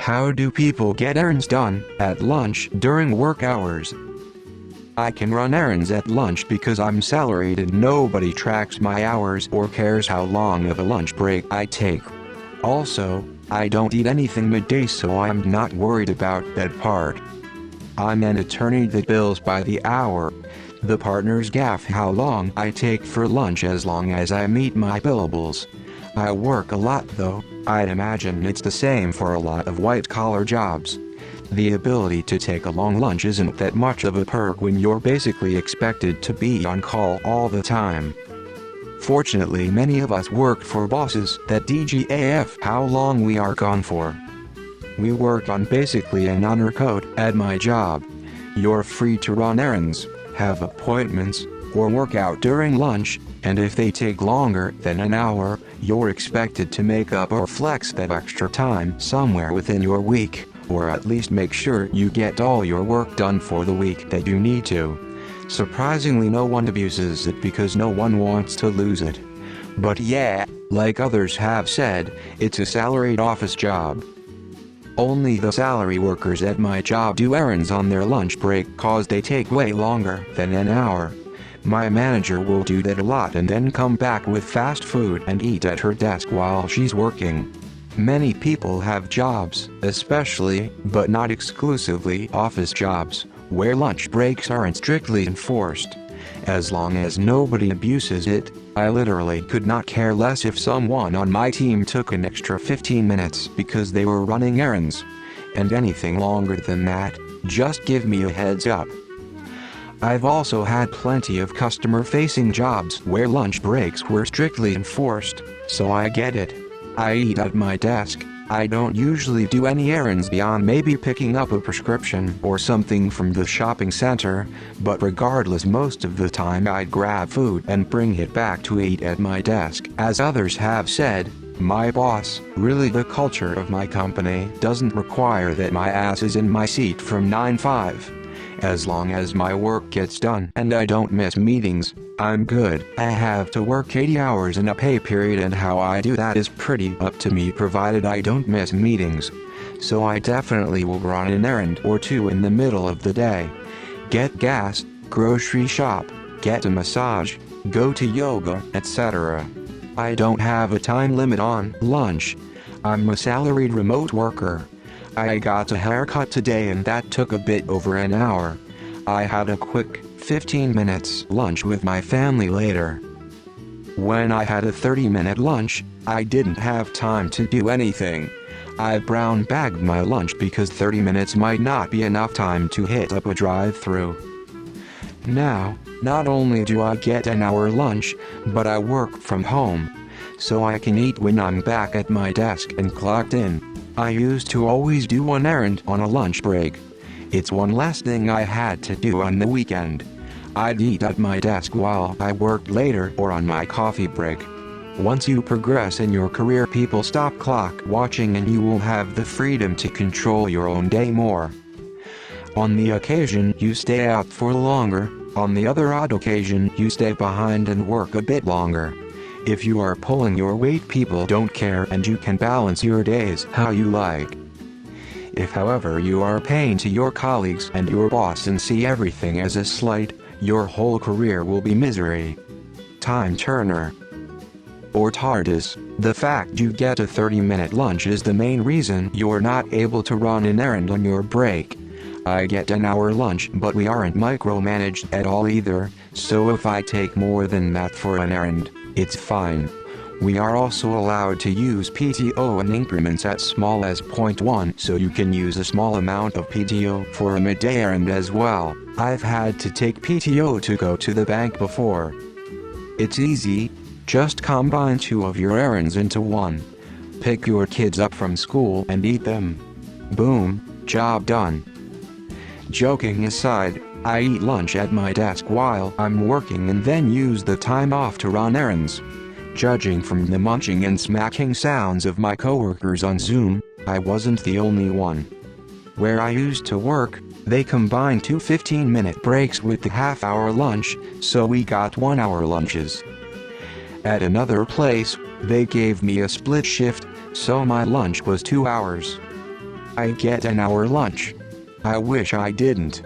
How do people get errands done at lunch during work hours? I can run errands at lunch because I'm salaried and nobody tracks my hours or cares how long of a lunch break I take. Also, I don't eat anything midday, so I'm not worried about that part. I'm an attorney that bills by the hour. The partners gaff how long I take for lunch as long as I meet my billables. I work a lot though. I'd imagine it's the same for a lot of white-collar jobs. The ability to take a long lunch isn't that much of a perk when you're basically expected to be on call all the time. Fortunately, many of us work for bosses that DGAF how long we are gone for. We work on basically an honor code at my job. You're free to run errands, have appointments, or work out during lunch, and if they take longer than an hour, you're expected to make up or flex that extra time somewhere within your week, or at least make sure you get all your work done for the week that you need to. Surprisingly, no one abuses it because no one wants to lose it. But yeah, like others have said, it's a salaried office job. Only the salary workers at my job do errands on their lunch break cause they take way longer than an hour. My manager will do that a lot and then come back with fast food and eat at her desk while she's working. Many people have jobs, especially, but not exclusively, office jobs, where lunch breaks aren't strictly enforced. As long as nobody abuses it, I literally could not care less if someone on my team took an extra 15 minutes because they were running errands. And anything longer than that, just give me a heads up. I've also had plenty of customer-facing jobs where lunch breaks were strictly enforced, so I get it. I eat at my desk. I don't usually do any errands beyond maybe picking up a prescription or something from the shopping center, but regardless, most of the time I'd grab food and bring it back to eat at my desk. As others have said, my boss, really the culture of my company, doesn't require that my ass is in my seat from 9-5. As long as my work gets done and I don't miss meetings, I'm good. I have to work 80 hours in a pay period, and how I do that is pretty up to me provided I don't miss meetings. So I definitely will run an errand or two in the middle of the day. Get gas, grocery shop, get a massage, go to yoga, etc. I don't have a time limit on lunch. I'm a salaried remote worker. I got a haircut today and that took a bit over an hour. I had a quick 15 minutes lunch with my family later. When I had a 30-minute lunch, I didn't have time to do anything. I brown bagged my lunch because 30 minutes might not be enough time to hit up a drive-thru. Now, not only do I get an hour lunch, but I work from home, so I can eat when I'm back at my desk and clocked in. I used to always do an errand on a lunch break. It's one less thing I had to do on the weekend. I'd eat at my desk while I worked later or on my coffee break. Once you progress in your career, people stop clock watching and you will have the freedom to control your own day more. On the occasion you stay out for longer, on the other odd occasion you stay behind and work a bit longer. If you are pulling your weight, people don't care and you can balance your days how you like. If however you are a pain to your colleagues and your boss and see everything as a slight, your whole career will be misery. Time Turner or TARDIS, the fact you get a 30-minute lunch is the main reason you're not able to run an errand on your break. I get an hour lunch, but we aren't micromanaged at all either, so if I take more than that for an errand, it's fine. We are also allowed to use PTO in increments as small as 0.1, so you can use a small amount of PTO for a midday errand as well. I've had to take PTO to go to the bank before. It's easy, just combine two of your errands into one. Pick your kids up from school and eat them. Boom, job done. Joking aside, I eat lunch at my desk while I'm working and then use the time off to run errands. Judging from the munching and smacking sounds of my coworkers on Zoom, I wasn't the only one. Where I used to work, they combined 2 15-minute breaks with the half-hour lunch, so we got 1-hour lunches. At another place, they gave me a split shift, so my lunch was 2 hours. I get an hour lunch. I wish I didn't.